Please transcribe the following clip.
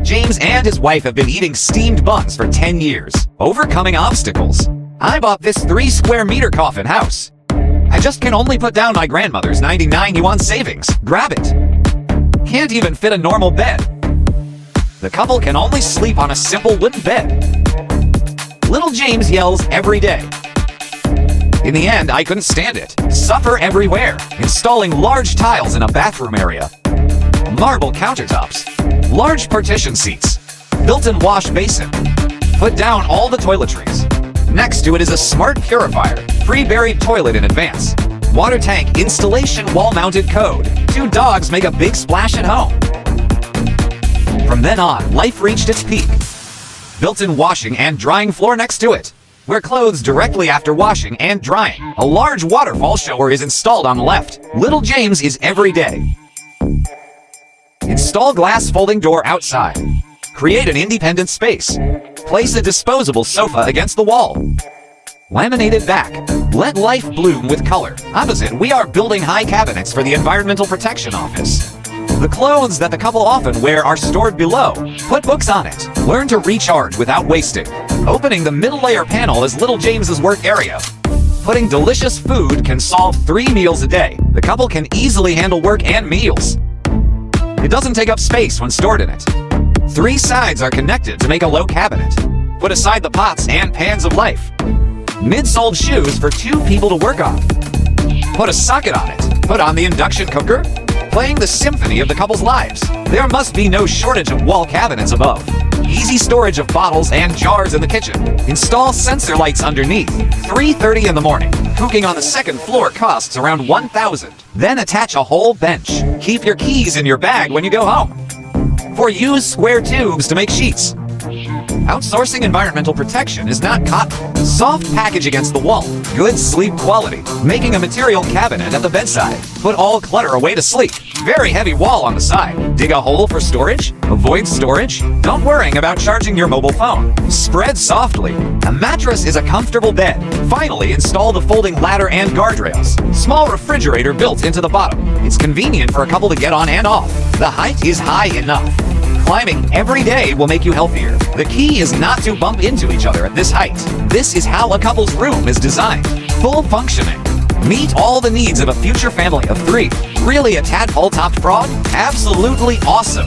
James and his wife have been eating steamed buns for 10 years, overcoming obstacles. I bought this 3-square-meter coffin house. I just can only put down my grandmother's 99 yuan savings. Grab it. Can't even fit a normal bed. The couple can only sleep on a simple wooden bed. Little James yells every day. In the end, I couldn't stand it. Suffer everywhere. Installing large tiles in a bathroom area. Marble countertops. Large partition seats. Built-in wash basin. Put down all the toiletries. Next to it is a smart purifier. Pre-buried toilet in advance. Water tank installation wall-mounted code. 2 dogs make a big splash at home. From then on, life reached its peak. Built-in washing and drying floor next to it. Wear clothes directly after washing and drying. A large waterfall shower is installed on the left. Little James is every day. Install glass folding door outside. Create an independent space. Place a disposable sofa against the wall. Laminated back. Let life bloom with color. Opposite, we are building high cabinets for the Environmental Protection Office. The clothes that the couple often wear are stored below. Put books on it. Learn to recharge without wasting. Opening the middle layer panel is Little James's work area. Putting delicious food can solve 3 meals a day. The couple can easily handle work and meals. It doesn't take up space when stored in it. 3 sides are connected to make a low cabinet. Put aside the pots and pans of life. Mid-soled shoes for 2 people to work on. Put a socket on it. Put on the induction cooker. Playing the symphony of the couple's lives. There must be no shortage of wall cabinets above. Easy storage of bottles and jars in the kitchen. Install sensor lights underneath. 3:30 in the morning. Cooking on the 2nd floor costs around 1,000. Then attach a whole bench. Keep your keys in your bag when you go home. Use square tubes to make sheets. Outsourcing environmental protection is not cotton. Soft package against the wall. Good sleep quality. Making a material cabinet at the bedside. Put all clutter away to sleep. Very heavy wall on the side. Dig a hole for storage. Avoid storage. Don't worry about charging your mobile phone. Spread softly. A mattress is a comfortable bed. Finally, install the folding ladder and guardrails. Small refrigerator built into the bottom. It's convenient for a couple to get on and off. The height is high enough. Climbing every day will make you healthier. The key is not to bump into each other at this height. This is how a couple's room is designed. Full functioning. Meet all the needs of a future family of 3. Really a tadpole-topped frog? Absolutely awesome.